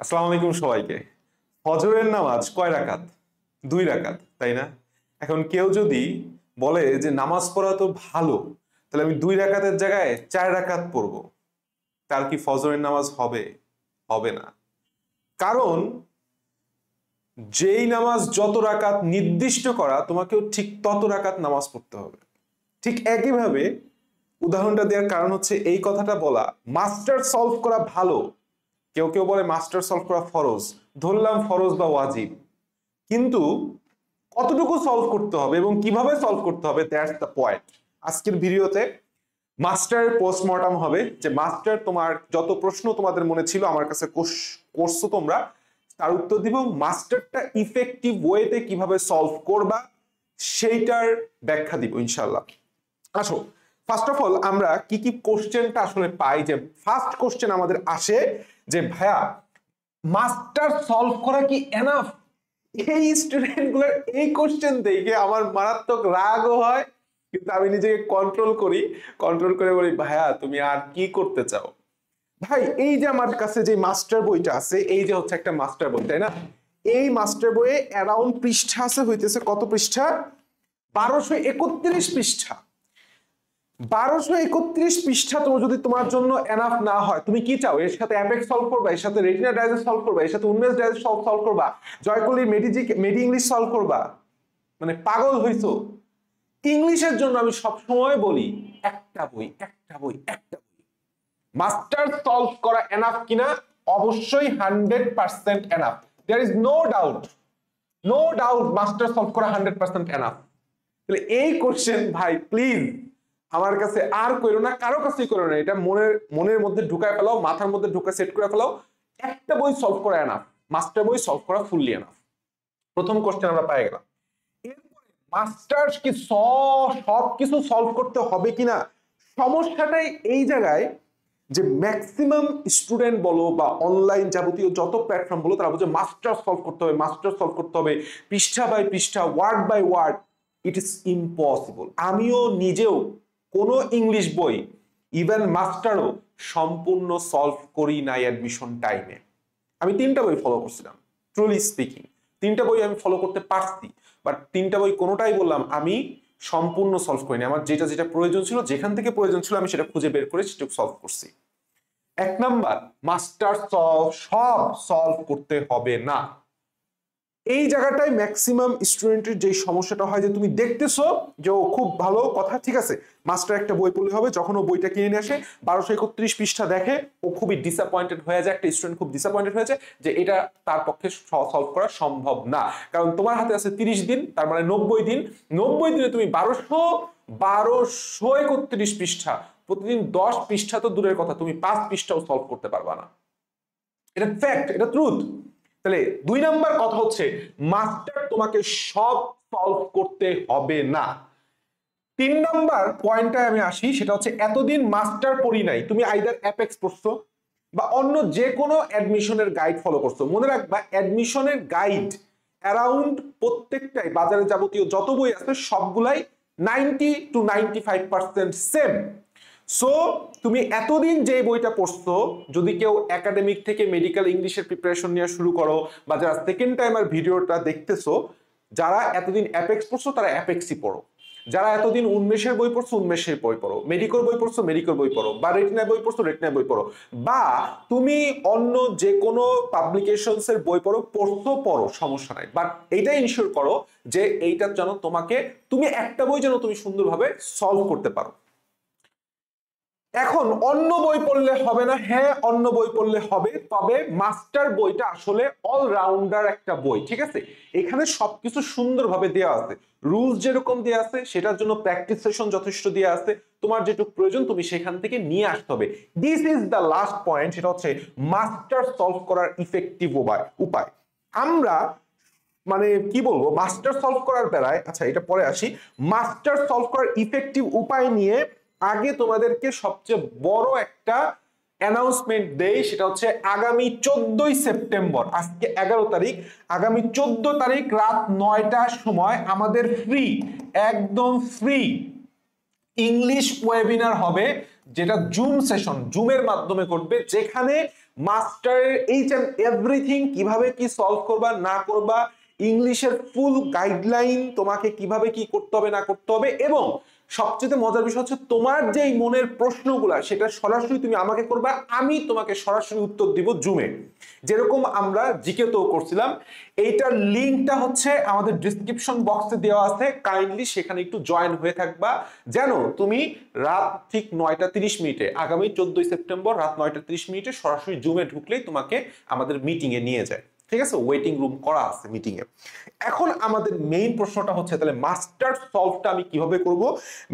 আসসালামু আলাইকুম সবাইকে। ফজরের নামাজ কয় রাকাত? 2 রাকাত, তাই না? এখন কেউ যদি বলে যে নামাজ পড়া তো ভালো, তাহলে আমি 2 রাকাতের জায়গায় 4 রাকাত পড়বো, তার কি ফজরের নামাজ হবে? হবে না। কারণ যেই নামাজ যত রাকাত নির্দিষ্ট করা, তোমাকেও ঠিক তত রাকাত নামাজ পড়তে হবে। ঠিক একইভাবে উদাহরণটা দেওয়ার কারণ হচ্ছে এই কথাটা বলা, মাস্টার সলভ করা ভালো, কেউ কেউ বলে মাস্টার সলভ করা ফরজ, ধরলাম ফরজ বা ওয়াজিব, কিন্তু কতটুকু সলভ করতে হবে এবং কিভাবে সলভ করতে হবে, দ্যাটস দ্য পয়েন্ট। আজকের ভিডিওতে মাস্টার পোস্টমর্টম হবে, যে মাস্টার তোমার যত প্রশ্ন তোমাদের মনে ছিল আমার কাছে করছো তোমরা, তার উত্তর দিব, মাস্টারটা ইফেক্টিভ ওয়েতে কিভাবে সলভ করবা সেইটার ব্যাখ্যা দিব ইনশাআল্লাহ। আসো, ফার্স্ট অফ অল আমরা কি কি কোশ্চেনটা আসলে পাই। যে ফার্স্ট কোশ্চেন আমাদের আসে যে ভাইয়া মাস্টার সলভ করা কি এনাফ? এই স্টুডেন্ট গুলোর এই কোশ্চেন দেখে আমার মারাত্মক রাগও হয়, কিন্তু আমি নিজেকে কন্ট্রোল করে বলি ভাইয়া তুমি আর কি করতে চাও? ভাই এই যে আমার কাছে যে মাস্টার বইটা আছে, এই যে হচ্ছে একটা মাস্টার বই, তাই না? এই মাস্টার বইয়ে অ্যারাউন্ড পৃষ্ঠা আছে, হইতেছে কত পৃষ্ঠা? 1231 পৃষ্ঠা। 1231 পৃষ্ঠা যদি তোমার জন্য এনাফ না হয়, তুমি কি চাও? এর সাথে অ্যাপেক্স সলভ করবা, এর সাথে রেটিনা ডায়াজেস সলভ করবা, এর সাথে উন্মেষ ডায়াজেস সলভ করবা, জয়কলির মেডি ইংলিশ সলভ করবা? মানে পাগল হইছো? ইংলিশের জন্য আমি সবসময় বলি একটা বই। মাস্টার সলভ করা এনাফ কিনা? অবশ্যই 100% enough. There is no doubt master solve করা 100% এনাফ। তাহলে এই কোশ্চেন ভাই প্লিজ আমার কাছে আর কইরো না, কারো কাছেই করো না, এটা মনের মধ্যে ঢুকায় ফেলাও, মাথার মধ্যে ঢুকায় সেট করে ফেলাও। একটা বই সলভ করা এনাফ, মাস্টার বই সলভ করা ফুললি এনাফ। প্রথম কোশ্চেন আমরা পেয়ে গেলাম। এরপরে মাস্টার কি সব কিছু সলভ করতে হবে কিনা? সমস্যাটাই এই জায়গায় যে ম্যাক্সিমাম স্টুডেন্ট বলো বা অনলাইন যাবতীয় যত প্ল্যাটফর্ম বলো, তারা বলছে মাস্টার সলভ করতে হবে পৃষ্ঠা বাই পৃষ্ঠা, word by word. It is impossible. আমিও নিজেও কোনো ইংলিশ বই, ইভেন মাস্টারও সম্পূর্ণ সলভ করি নাই অ্যাডমিশন টাইমে। আমি 3টা বই ফলো করছিলাম, ট্রুলি স্পিকিং 3টা বই আমি ফলো করতে পারছি, বাট 3টা বই কোনোটাই বললাম আমি সম্পূর্ণ সলভ করিনি। আমার যেটা প্রয়োজন ছিল, যেখান থেকে প্রয়োজন ছিল আমি সেটা খুঁজে বের করে সেটা সলভ করছি। 1 নাম্বার, মাস্টার সব সলভ করতে হবে না। এই জায়গাটায় ম্যাক্সিমাম স্টুডেন্টের যে সমস্যাটা হয়, যে তুমি দেখতেছো যে ও খুব ভালো কথা, ঠিক আছে, মাস্টার একটা বই পড়লে হবে, যখন ও বইটা কিনে নিয়ে আসে 1231 পৃষ্ঠা দেখে, ও খুবই ডিসঅ্যাপয়েন্টেড হয়ে যায়। একটা স্টুডেন্ট খুব ডিসঅ্যাপয়েন্টেড হয়েছে যে এটা তার পক্ষে সলভ করা সম্ভব না, কারণ তোমার হাতে আছে 30 দিন, তার মানে 90 দিন। 90 দিনে তুমি 1231 পৃষ্ঠা, প্রতিদিন 10 পৃষ্ঠা তো দূরের কথা, তুমি 5 পৃষ্ঠাও সলভ করতে পারবা না। এটা ফ্যাক্ট, এটা ট্রুথ। তাহলে 2 নাম্বার কথা হচ্ছে মাস্টার তোমাকে সব সলভ করতে হবে না। 3 নাম্বার পয়েন্টে আমি আসি, সেটা হচ্ছে এতদিন মাস্টার পড়ি নাই, তুমি আইদার অ্যাপেক্স পড়ছো বা অন্য যে কোনো অ্যাডমিশনের গাইড ফলো করছো। মনে রাখবা অ্যাডমিশনের গাইড অ্যারাউন্ড প্রত্যেকটাই, বাজারে যাবতীয় যত বই আছে সবগুলাই 90 to 95% সেম। সো তুমি এতদিন যে বইটা পড়ছো, যদি কেউ একাডেমিক থেকে মেডিকেল ইংলিশের প্রিপারেশন নিয়ে শুরু করো, বা যারা সেকেন্ড টাইম আর ভিডিওটা দেখতেছো, যারা এতদিন অ্যাপেক্স পড়ছো তারা অ্যাপেক্সই পড়ো, যারা এতদিন উন্মেষের বই পড়ছো উন্মেষের বই পড়ো, মেডিকেল বই পড়ছো মেডিকেল বই পড়ো, বা রেটিনা বই পড়ছো রেটিনা বই পড়ো, বা তুমি অন্য যে কোনো পাবলিকেশনস এর বই পড়ো, সমস্যা নাই, বাট এইটা ইনশিওর করো যে এইটার যেন তুমি একটা বই যেন তুমি সুন্দরভাবে সলভ করতে পারো। এখন অন্য বই পড়লে হবে না? হ্যাঁ, অন্য বই পড়লে হবে, তবে মাস্টার বইটা আসলে অলরাউন্ডার একটা বই, ঠিক আছে? এখানে সবকিছু সুন্দরভাবে দেওয়া আছে, রুলস যেরকম দেওয়া আছে, সেটার জন্য প্র্যাকটিস সেশন যথেষ্ট দেওয়া আছে, তোমার যেটুকু প্রয়োজন তুমি সেখান থেকে নিয়ে আসতে হবে। This is the last point, সেটা হচ্ছে মাস্টার সলভ করার ইফেক্টিভ উপায়। আমরা মানে কি বলবো, মাস্টার সলভ করার বেলায়, আচ্ছা এটা পরে আসি, মাস্টার সলভ করার ইফেক্টিভ উপায় নিয়ে আগে তোমাদেরকে সবচেয়ে বড় একটা অ্যানাউন্সমেন্ট দেই, সেটা হচ্ছে আগামী 14ই সেপ্টেম্বর, আজকে 11 তারিখ, আগামী 14 তারিখ রাত 9টার সময় আমাদের একদম ফ্রি ইংলিশ ওয়েবিনার হবে, যেটা জুমের মাধ্যমে করবে, যেখানে মাস্টারের এইচ এন্ড এভরিথিং, কিভাবে কি সলভ করবা না করবা, ইংলিশের ফুল গাইডলাইন, তোমাকে কিভাবে কি করতে হবে না করতে হবে, এবং সবচেয়ে মজার বিষয় হচ্ছে তোমার যেই মনের প্রশ্নগুলা সেটা সরাসরি তুমি আমাকে করবা, আমি তোমাকে সরাসরি উত্তর দিব জুমে, যেরকম আমরা জিকে তো করছিলাম। এইটার লিঙ্কটা হচ্ছে আমাদের ডিসক্রিপশন বক্সে দেওয়া আছে, কাইন্ডলি সেখানে একটু জয়েন হয়ে থাকবা, যেন তুমি রাত ঠিক 9:30 আগামী 14 সেপ্টেম্বর রাত 9:30 সরাসরি জুমে ঢুকলেই তোমাকে আমাদের মিটিং এ নিয়ে যায়। ঠিক আছে, ওয়েটিং রুম করা আছে মিটিং এ। এখন আমাদের মেইন প্রশ্নটা হচ্ছে তাহলে মাস্টার সলভটা আমি কিভাবে করব।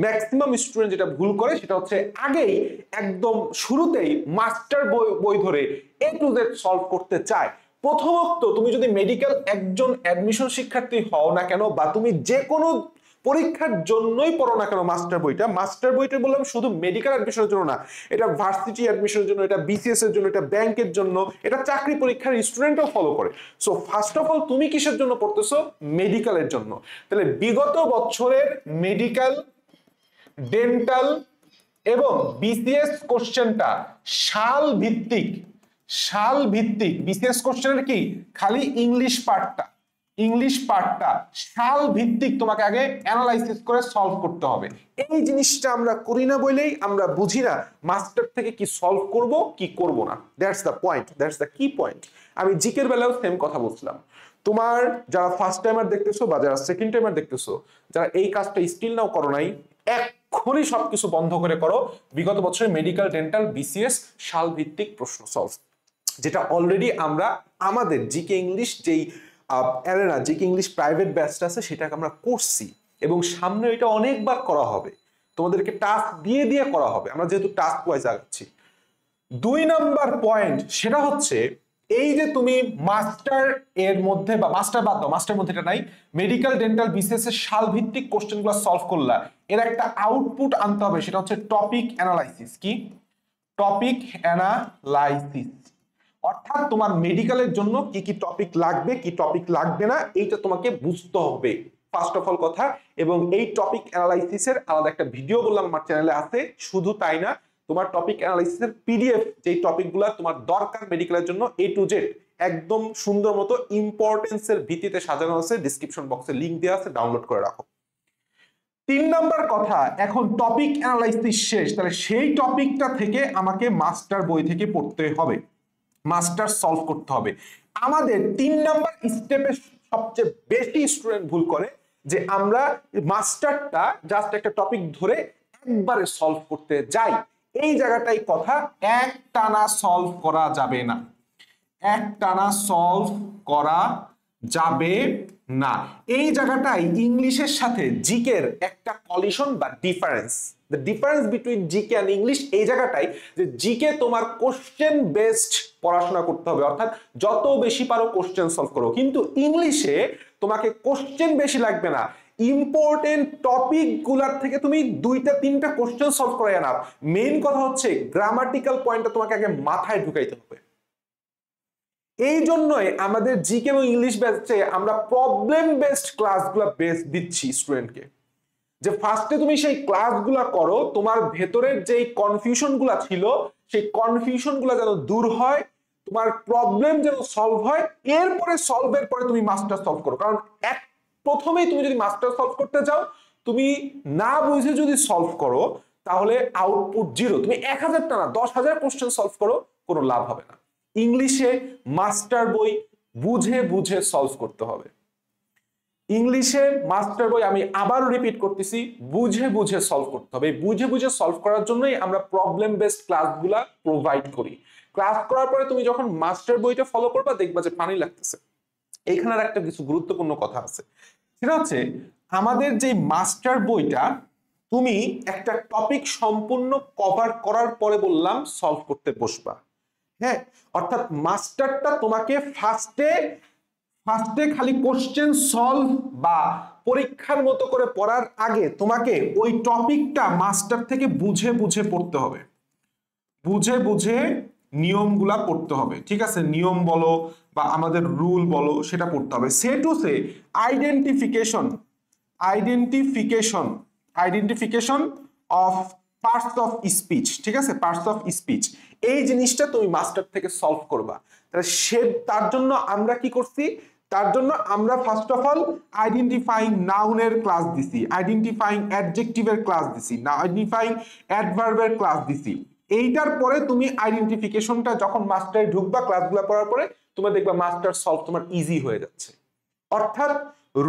ম্যাক্সিমাম স্টুডেন্ট যেটা ভুল করে সেটা হচ্ছে আগেই একদম শুরুতেই মাস্টার বই ধরে A to Z সলভ করতে চায়। প্রথমত তুমি যদি মেডিকেল একজন অ্যাডমিশন শিক্ষার্থী হও না কেন, বা তুমি যে কোনো পরীক্ষার জন্যই পড়ো না কেন, মাস্টার বইটা বললাম শুধু মেডিকেল অ্যাডমিশনের জন্য না, এটা ভার্সিটি অ্যাডমিশনের জন্য, এটা বিসিএস এর জন্য, এটা ব্যাংকের জন্য, এটা চাকরি পরীক্ষার স্টুডেন্টও ফলো করে। সো ফার্স্ট অফ অল তুমি কিসের জন্য পড়তেছো? মেডিকেলের জন্য। তাহলে বিগত বছরের মেডিকেল, ডেন্টাল এবং বিসিএস কোশ্চেনটা সাল ভিত্তিক বিসিএস কোশ্চেনের কি খালি ইংলিশ পার্টটা সাল ভিত্তিক তোমাকে আগে অ্যানালাইসিস করে সলভ করতে হবে। এই জিনিসটা আমরা করি না বলেই আমরা বুঝি না মাস্টার থেকে কি সলভ করব কি করব না। That's the point, that's the কি পয়েন্ট। আমি জিকের বেলাও সেম কথা বলছিলাম। তোমার যারা ফার্স্ট টাইমার দেখতেছো বা যারা সেকেন্ড টাইমার দেখতেছো, যারা এই কাজটা স্টিল নাও করো নাই, এক্ষুনি সবকিছু বন্ধ করে করো বিগত বছরে মেডিকেল, ডেন্টাল, বিসিএস সাল ভিত্তিক প্রশ্ন সলভ, যেটা অলরেডি আমরা আমাদের জিকে ইংলিশ যেই অ্যারেনা, জিকে ইংলিশ প্রাইভেট ব্যাচটা আছে সেটাকে আমরা করছি, এবং সামনে এটা অনেকবার করা হবে, তোমাদেরকে টাস্ক দিয়ে দিয়ে করা হবে, আমরা যেহেতু টাস্ক ওয়াইজ আগাচ্ছি। 2 নাম্বার পয়েন্ট সেটা হচ্ছে এই যে তুমি মাস্টার এর মধ্যে, বা মাস্টার বাদ দাও, মাস্টার মধ্যে এটা নাই, মেডিকেল, ডেন্টাল, বিসিএস এর সাল ভিত্তিক কোশ্চেনগুলো সলভ করলা, এর একটা আউটপুট আনতে হবে, সেটা হচ্ছে টপিক অ্যানালাইসিস। কি টপিক অ্যানালাইসিস? অর্থাৎ তোমার মেডিকেলের জন্য কি কি টপিক লাগবে, কি টপিক লাগবে না, এইটা তোমাকে বুঝতে হবে ফার্স্ট অফ অল কথা। এবং এই টপিক অ্যানালাইসিসের আলাদা একটা ভিডিও বললাম আমার চ্যানেলে আছে। শুধু তাই না, তোমার টপিক অ্যানালাইসিসের পিডিএফ, যেই টপিকগুলো তোমার দরকার মেডিকেলের জন্য A to Z একদম সুন্দর মতো ইম্পর্টেন্সের ভিত্তিতে সাজানো আছে, ডিসক্রিপশন বক্সে লিংক দেওয়া আছে, ডাউনলোড করে রাখো। 3 নাম্বার কথা, এখন টপিক অ্যানালাইসিস শেষ, তাহলে সেই টপিকটা থেকে আমাকে মাস্টার বই থেকে পড়তে হবে, মাস্টার সলভ করতে হবে। আমাদের 3 নাম্বার স্টেপে সবচেয়ে বেশি স্টুডেন্ট ভুল করে যে আমরা মাস্টারটা জাস্ট একটা টপিক ধরে একবারে সলভ করতে যাই। এই জায়গাটাই কথা, একটানা সলভ করা যাবে না, একটানা সলভ করা যাবে না। এই জায়গাটাই ইংলিশের সাথে জিকের একটা কলিশন বা difference, the difference between GK and English. এই জায়গাটাই যে জিকে তোমার কোশ্চেন বেসড পড়াশোনা করতে হবে, অর্থাৎ যত বেশি পারো কোশ্চেন সলভ করো, কিন্তু ইংলিশে তোমাকে কোশ্চেন বেশি লাগবে না, ইম্পর্টেন্ট টপিক গুলার থেকে তুমি 2-3টা কোশ্চেন সলভ করে আনা। মেইন কথা হচ্ছে গ্রামাটিক্যাল পয়েন্টটা তোমাকে আগে মাথায় ঢুকাইতে হবে। এই জন্যই আমাদের জিকে এবং ইংলিশ ব্যাচে আমরা প্রবলেম বেসড ক্লাসগুলো দিচ্ছি স্টুডেন্টকে, যে ফার্স্টে তুমি সেই ক্লাসগুলো করো, তোমার ভেতরের যেই কনফিউশনগুলো ছিল সেই কনফিউশনগুলো যেন দূর হয়, তোমার প্রবলেম যেন সলভ হয়, এরপরে সলভের পরে তুমি মাস্টার সলভ করো। কারণ প্রথমেই তুমি যদি মাস্টার সলভ করতে চাও, তুমি না বুঝে যদি সলভ করো তাহলে আউটপুট 0। তুমি 1000টা না 10,000 কোশ্চেন সলভ করো, কোনো লাভ হবে না। ইংলিশে মাস্টার বই বুঝে বুঝে সলভ করতে হবে। ইংলিশে মাস্টার বই, আমি আবারও রিপিট করতেছি, বুঝে বুঝে সলভ করতে হবে। বুঝে বুঝে সলভ করার জন্যই আমরা প্রবলেম বেসড ক্লাসগুলা প্রোভাইড করি। ক্লাস করার পরে তুমি যখন মাস্টার বইটা ফলো করবা, দেখবা যে পানি লাগতেছে। এইখানে আর একটা কিছু গুরুত্বপূর্ণ কথা আছে, সেটা হচ্ছে আমাদের যে মাস্টার বইটা তুমি একটা টপিক সম্পূর্ণ কভার করার পরে বললাম সলভ করতে বসবা। হ্যাঁ, অর্থাৎ মাস্টারটা তোমাকে ফার্স্টে খালি কোশ্চেন সলভ বা পরীক্ষার মতো করে পড়ার আগে তোমাকে ওই টপিকটা মাস্টার থেকে বুঝে বুঝে পড়তে হবে, বুঝে বুঝে নিয়মগুলা পড়তে হবে। ঠিক আছে, নিয়ম বলো বা আমাদের রুল বলো, সেটা পড়তে হবে। Say to say identification of parts of speech. ঠিক আছে, পার্টস অফ স্পিচ, এই জিনিসটা তুমি মাস্টার থেকে সলভ করবা। তাহলে তার জন্য আমরা কি করছি, তার জন্য আমরা ফার্স্ট অফ অল আইডেন্টিফাইং নাউনের ক্লাস দিছি, আইডেন্টিফাইং অ্যাডজেক্টিভের ক্লাস দিছি, না আইডেন্টিফাইং অ্যাডভার্বের ক্লাস দিছি। এইটার পরে তুমি আইডেন্টিফিকেশনটা যখন মাস্টারে ঢুকবা ক্লাসগুলো পড়ার পরে, তুমি দেখবা মাস্টার সলভ তোমার ইজি হয়ে যাচ্ছে। অর্থাৎ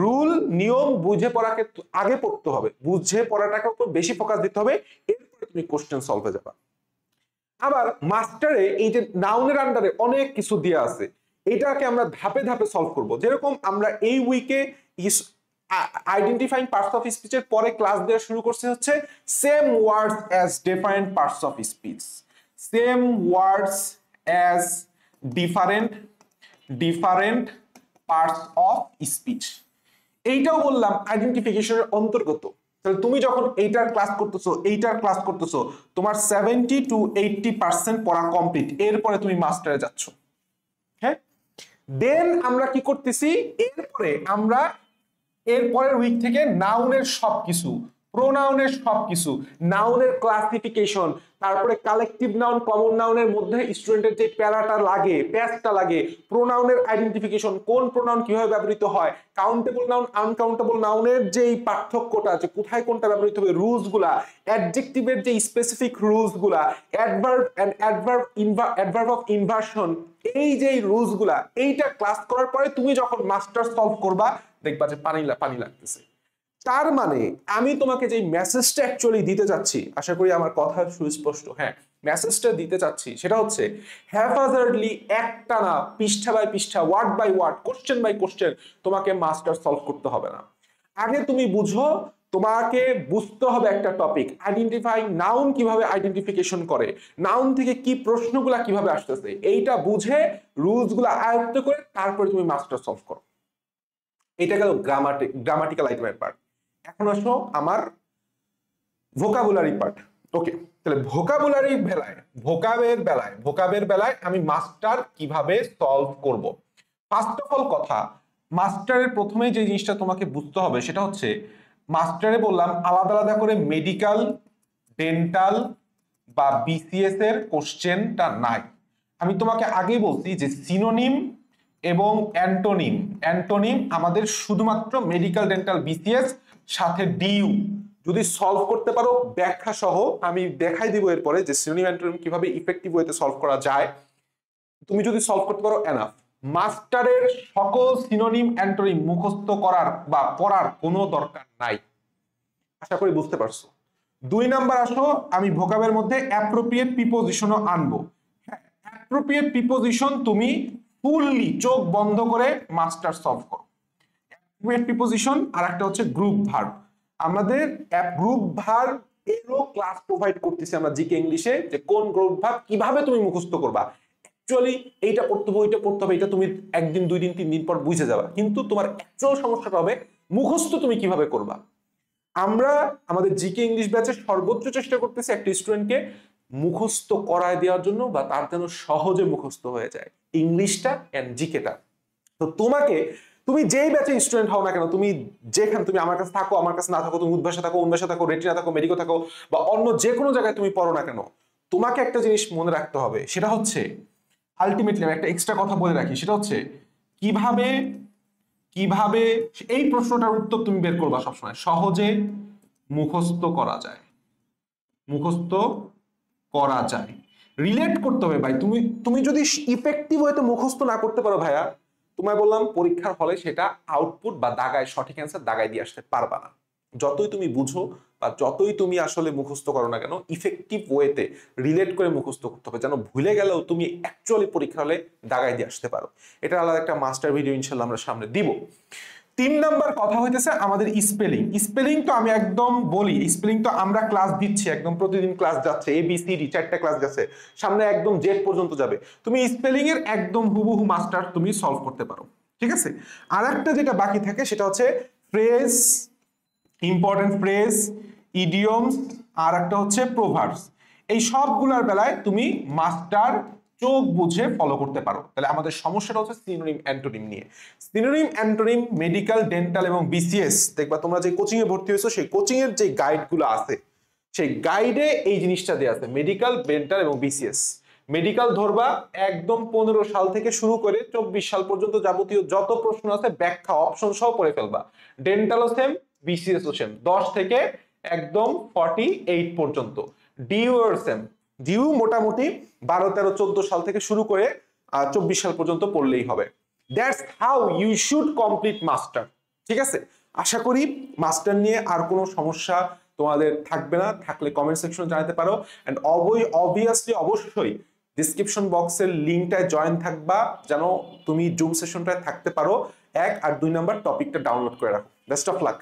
রুল নিয়ম বুঝে পড়াকে আগে পড়তে হবে, বুঝে পড়াটাকে উপর বেশি ফোকাস দিতে হবে, এরপরে তুমি কোশ্চেন সলভে যাবা। আবার মাস্টারে এই যে নাউনের আন্ডারে অনেক কিছু দেওয়া আছে, এটাকে আমরা ধাপে ধাপে সলভ করব। যেরকম আমরা এই উইকে আইডেন্টিফাইং পার্টস অফ স্পিচের পরে ক্লাস দেওয়া শুরু করছে হচ্ছে same words as different parts of speech, same words as different parts of speech. এইটাও বললাম আইডেন্টিফিকেশনের অন্তর্গত। তাহলে তুমি যখন এইটার ক্লাস করতেছো তোমার 70 to 80% পড়া কমপ্লিট, এরপরে তুমি মাস্টারে যাচ্ছ। হ্যাঁ, দেন আমরা কি করতেছি, এরপরের উইক থেকে নাউনের সবকিছু, প্রোনাউনের সবকিছু, নাউনের ক্লাসিফিকেশন, তারপরে কালেকটিভ নাউন কমন নাউনের মধ্যে স্টুডেন্টের যে প্যাচটা লাগে, প্রোনাউনের আইডেন্টিফিকেশন, কোন প্রোনাউন কিভাবে ব্যবহৃত হয়, কাউন্টেবল নাউন আনকাউন্টেবল নাউনের যে পার্থক্যটা আছে, কোথায় কোনটা ব্যবহৃত হবে, রুলস গুলা, অ্যাডজেক্টিভের যে স্পেসিফিক রুলস গুলা, অ্যাডভার্ব অফ ইনভার্সন, এই যে রুলস গুলা, এইটা ক্লাস করার পরে তুমি যখন মাস্টার সলভ করবা দেখবা যে পানি লাগতেছে। তার মানে আমি তোমাকে যে মেসেজটা অ্যাকচুয়ালি দিতে যাচ্ছি, আশা করি আমার কথা সুস্পষ্ট, হ্যাঁ, মেসেজটা দিতে চাচ্ছি সেটা হচ্ছে হ্যাফাজার্ডলি একটানা পৃষ্ঠা বাই পৃষ্ঠা, word by word, question by question তোমাকে মাস্টার সলভ করতে হবে না। আগে তুমি বুঝো, তোমাকে বুঝতে হবে একটা টপিক, আইডেন্টিফাইং নাউন কিভাবে আইডেন্টিফিকেশন করে, নাউন থেকে কি প্রশ্নগুলা কিভাবে আসতেছে, এইটা বুঝে রুলসগুলো আয়ত্ত করে তারপরে তুমি মাস্টার সলভ করো। এটা গেল গ্রামাটিক্যাল আইটেমের পার্ট। এখন আসো আমার ভোকাবুলারি পার্ট। ওকে, তাহলে ভোকাবের বেলায় আমি মাস্টার কিভাবে সলভ করব। ফার্স্ট অফ অল কথা, মাস্টারের প্রথমে যে জিনিসটা তোমাকে বুঝতে হবে সেটা হচ্ছে, মাস্টারে বললাম আলাদা আলাদা করে মেডিকেল, ডেন্টাল বা বিসিএস এর কোশ্চেনটা নাই। আমি তোমাকে আগেই বলছি যে সিনোনিম এবং অ্যান্টোনিম আমাদের শুধুমাত্র মেডিকেল, ডেন্টাল, বিসিএস সাথে ডিইউ যদি সলভ করতে পারো ব্যাখ্যা সহ, আমি দেখাই দিব এরপরে যে সিনোনিম অ্যান্টোনিম কিভাবে ইফেক্টিভ ওয়েতে সলভ করা যায়, তুমি যদি সলভ করতে পারো এনাফ। মাস্টারের সকল সিনোনিম অ্যান্টোনিম মুখস্থ করার বা পড়ার কোনো দরকার নাই, আশা করি বুঝতে পারছো। 2 নাম্বার আসো, আমি ভোকাবের মধ্যে অ্যাপ্রোপ্রিয়েট প্রিপোজিশনও আনবো। হ্যাঁ, অ্যাপ্রোপ্রিয়েট প্রিপোজিশন তুমি ফুললি চোখ বন্ধ করে মাস্টার সলভ করো। অ্যাপ্রোপ্রিয়েট প্রিপোজিশন আর একটা হচ্ছে গ্রুপ ভার্ব। আমাদের গ্রুপ ভার্ব এরও ক্লাস প্রোভাইড করতেছি আমরা জিকে ইংলিশে, যে কোন গ্রুপ ভার্ব কিভাবে তুমি মুখস্থ করবা। অ্যাকচুয়ালি এইটা পড়তে হবে, ওইটা পড়তে হবে, এটা তুমি 1 দিন 2 দিন 3 দিন পর বুঝে যাবা, কিন্তু তোমার অ্যাকচুয়াল সমস্যাটা হবে মুখস্থ তুমি কিভাবে করবা। আমরা আমাদের জিকে ইংলিশ ব্যাচে সর্বোচ্চ চেষ্টা করতেছি একটা স্টুডেন্টকে মুখস্থ করায় দেওয়ার জন্য, বা তার যেন সহজে মুখস্থ হয়ে যায় ইংলিশটা এন্ড জিকেটা। তো তুমি যেই ব্যাচে স্টুডেন্ট হও না কেন, তুমি আমার কাছে থাকো, আমার কাছে না থাকো, তুমি উদ্ভাসে থাকো, রেটিনা থাকো, মেডিকো থাকো, বা অন্য যে কোনো জায়গায় তুমি পড়ো না কেন, তোমাকে একটা জিনিস মনে রাখতে হবে, সেটা হচ্ছে আলটিমেটলি আমি একটা এক্সট্রা কথা বলে রাখি, সেটা হচ্ছে কিভাবে এই প্রশ্নটার উত্তর তুমি বের করবা সবসময়, সহজে মুখস্থ করা যায়, রিলেট করতে হবে ভাই। তুমি যদি ইফেক্টিভ ওয়েতে মুখস্থ না করতে পারো ভাইয়া, তোমায় বললাম পরীক্ষার হলে সেটা আউটপুট বা দাগায় সঠিক অ্যান্সার দাগায় দিয়ে আসতে পারবা না। যতই তুমি বুঝো বা যতই তুমি আসলে মুখস্থ করো না কেন, ইফেক্টিভ ওয়েতে রিলেট করে মুখস্থ করতে হবে, যেন ভুলে গেলেও তুমি অ্যাকচুয়ালি পরীক্ষা হলে দাগায় দিয়ে আসতে পারো। এটা আলাদা একটা মাস্টার ভিডিও ইনশাল্লাহ আমরা সামনে দিব। 3 নাম্বার কথা হইতেছে আমাদের স্পেলিং তো আমি একদম বলি, স্পেলিং তো আমরা ক্লাস দিচ্ছি, একদম প্রতিদিন ক্লাস যাচ্ছে, ABCD 4টা ক্লাস যাচ্ছে, সামনে একদম জেড পর্যন্ত যাবে। তুমি স্পেলিং এর একদম হুবহু মাস্টার তুমি সলভ করতে পারো, ঠিক আছে। আর একটা যেটা বাকি থাকে সেটা হচ্ছে ফ্রেজ, ইম্পর্টেন্ট ফ্রেজ, ইডিয়মস, আর একটা হচ্ছে প্রোভার্বস। এই সবগুলোর বেলায় তুমি মাস্টার চোখ বুঝে ফলো করতে পারো। তাহলে আমাদের সমস্যাটা হচ্ছে সিনোনিম অ্যান্টোনিম নিয়ে। সিনোনিম অ্যান্টোনিম মেডিকেল, ডেন্টাল এবং বিসিএস, দেখবা তোমরা যে কোচিং এ ভর্তি হয়েছো সেই কোচিং এর যে গাইডগুলো আছে সেই গাইডে এই জিনিসটা দেয়া আছে, মেডিকেল, ডেন্টাল এবং বিসিএস। মেডিকেল ধরবা একদম 15 সাল থেকে শুরু করে 24 সাল পর্যন্ত যাবতীয় যত প্রশ্ন আছে ব্যাখ্যা অপশন সহ পড়ে ফেলবা। ডেন্টালও সেম, বিসিএস ও সেম, 10 থেকে একদম 48 পর্যন্ত। ডিইউ এর সেম, ডিইউ মোটামুটি 12, 13, 14 সাল থেকে শুরু করে 24 সাল পর্যন্ত পড়লেই হবে। That's how you should complete master. ঠিক আছে, আশা করি মাস্টার নিয়ে আর কোনো সমস্যা তোমাদের থাকবে না, থাকলে কমেন্ট সেকশনে জানাতে পারো। এন্ড অবভিয়াসলি অবশ্যই ডিসক্রিপশন বক্সের লিঙ্কটায় জয়েন থাকবা যেন তুমি জুম সেশনটায় থাকতে পারো। 1 আর 2 নাম্বার টপিকটা ডাউনলোড করে রাখো। Best of luck.